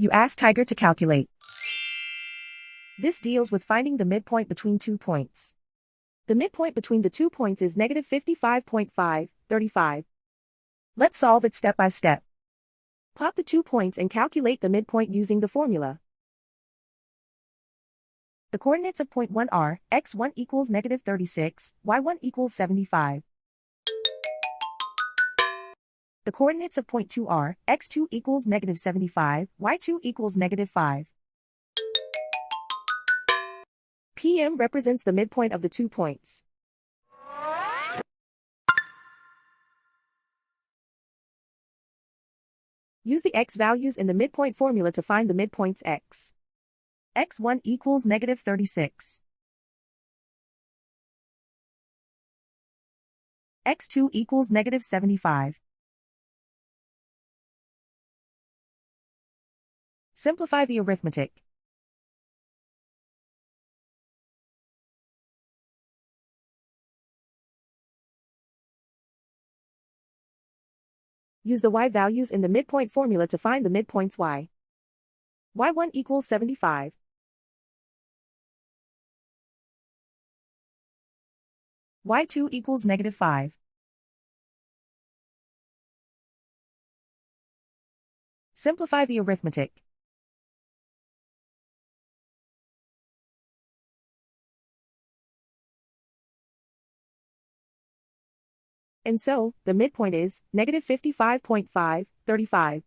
You ask Tiger to calculate. This deals with finding the midpoint between 2 points. The midpoint between the 2 points is negative 55.5, 35. Let's solve it step by step. Plot the 2 points and calculate the midpoint using the formula. The coordinates of point 1 are, x1 equals negative 36, y1 equals 75. The coordinates of point 2 are, x2 equals negative 75, y2 equals negative 5. PM represents the midpoint of the 2 points. Use the x values in the midpoint formula to find the midpoints x. x1 equals negative 36. x2 equals negative 75. Simplify the arithmetic. Use the y values in the midpoint formula to find the midpoints y. y1 equals 75. y2 equals negative 5. Simplify the arithmetic. And so, the midpoint is negative 55.5, 35.